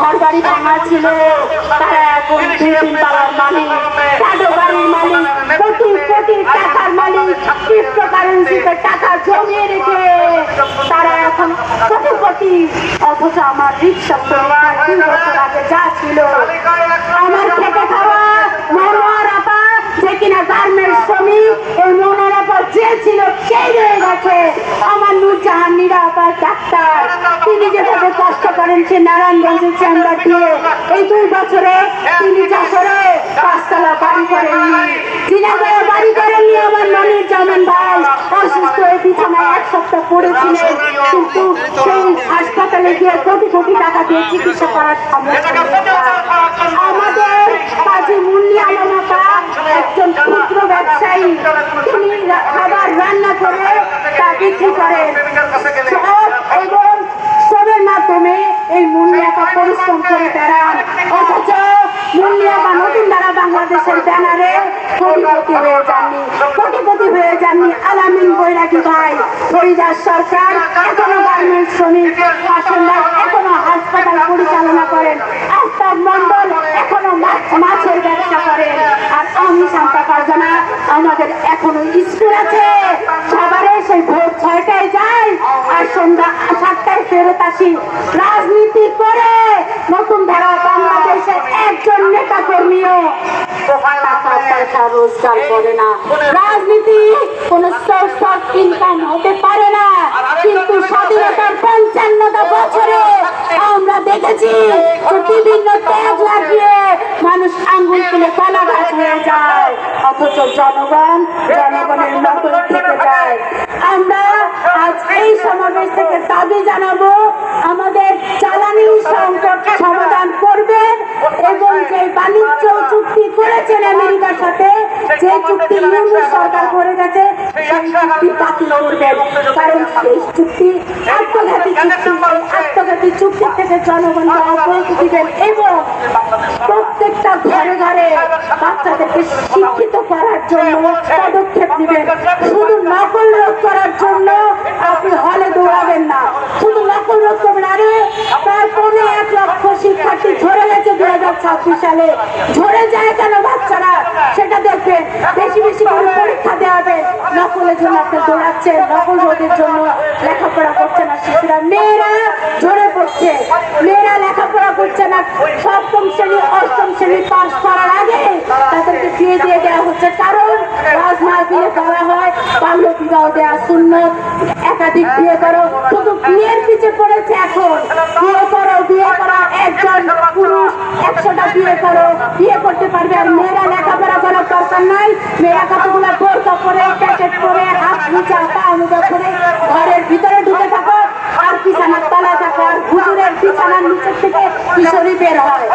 ঘর বাড়ি ভাঙা ছিল তারা এখন 2-3 তলার মালিক, টাকা বাড়ির মালিক, কোটি কোটি টাকার মালিক, ক্রিপ্টোকারেন্সিতে টাকা জমিয়ে রেখে তারা এখন কোটিপতি। অথচ আমার রিক্সা 2 বছর আগে যা ছিল, আমার খেতে খাওয়া মনোয়ার আপা যে কিনা গার্মেন্টস শ্রমিক, এই মনোয়ার আপা যে ছিল সেই রয়ে গেছে। আমার নূরজাহান নীরা আপা ডাক্তার, তিনি যেভাবে কষ্ট করেন সে নারায়ণগঞ্জের চেম্বার দিয়ে এই 2 বছরে তিনি যশোরে 5 তলা বাড়ি করেননি, ঝিনাইদহে বাড়ি করেননি। আমার মনির জামান ভাই অসুস্থ হয়ে বিছানায় 1 সপ্তাহ পড়েছিলেন, কিন্তু সেই হাসপাতালে গিয়ে কোটি কোটি টাকা দিয়ে চিকিৎসা করার সামর্থ্য আমাদের কাজী মুন্নি আলম আপা একজন ক্ষুদ্র ব্যবসায়ী, তিনি খাবার রান্না করে তা বিক্রি করেন এবং সবের মাধ্যমে এই মুন্নি আপা পরিশ্রম করে বেড়ান। অথচ মুন্নি আপা নতুন ধারা বাংলাদেশের ব্যানারে কোটিপতি হয়ে যাননি, কোটিপতি হয়ে যাননি আলামিন বৈরাগী ভাই, ফরিদাস সরকার এখনো গার্মেন্টস শ্রমিক, হাসিনার এখনো হাসপাতাল পরিচালনা করেন, আফতাব মন্ডল এখনো মাছের ব্যবসা করেন, আর আমি শান্তা ফারজানা আমাদের এখনো স্কুল আছে, সবারে সেই ভোর 6টায় যায় আর সন্ধ্যা 7টায় ফেরত আসি। রাজনীতি করে নতুন ধারা বাংলাদেশের একজন নেতা কর্মীও টাকা পয়সা রোজগার করে না। রাজনীতি কোন সোর্স অফ ইনকাম হতে পারে না, কিন্তু স্বাধীনতার 55টা বছরে আমরা দেখেছি যে বিভিন্ন ট্যাগ লাগিয়ে মানুষ আঙ্গুল তুলে কলা গাছ হয়ে যায়, অথচ জনগণের নকল থেকে যায়। আমরা আজ এই সমাবেশ থেকে দাবি জানাবো আমাদের জ্বালানি সংকট সমাধান করবেন এবং যে বাণিজ্য চুক্তি করেছেন আমেরিকার সাথে, যে চুক্তি ইউনিয়ন সরকার করে গেছে সেই চুক্তি বাতিল করবেন, কারণ সেই চুক্তি আত্মঘাতী চুক্তি থেকে জনগণকে অব্যাহতি দিবেন এবং প্রত্যেকটা ঘরে ঘরে বাচ্চাদেরকে শিক্ষিত করার জন্য পদক্ষেপ দিবেন। শুধু নকল রোধ করার জন্য আপনি হলে দৌড়াবেন না, শুধু নকল রোধ করবেন। আরে প্রায় 1.5 লক্ষ শিক্ষার্থী ঝরে গেছে 2026 সালে, ঝরে যায় কেন বাচ্চারা সেটা দেখবেন, বেশি বেশি করে পরীক্ষা দেওয়াবেন। নকলের জন্য আপনি দৌড়াচ্ছেন, নকল রোধের জন্য লেখাপড়া করছে না শিশুরা, মেয়েরা ঝরে পড়ছে, মেয়েরা লেখাপড়া করছে না, 7ম শ্রেণী 8ম শ্রেণী পাস করার আগে তাদেরকে বিয়ে দিয়ে দেওয়া হচ্ছে, কারণ রাজমাহফিলে বলা হয় বাল্য বিবাহ দেওয়া সুন্নত, একাধিক বিয়ে করো, শুধু বিয়ের পিছে পড়েছে। এখন বিয়ে করো, বিয়ে করো, একজন পুরুষ 100টা বিয়ে করো, বিয়ে করতে পারবে, আর মেয়েরা লেখাপড়া করার দরকার নাই। মেয়েরা কতগুলো বোরকা পরে, প্যাকেট পরে, হাত মুচা পা মুচা করে ঘরের ভিতরে ঢুকে থাকো আর বিছানার তলায় থাকো, আর হুজুরের বিছানার নিচের থেকে কিশোরী বের হয়।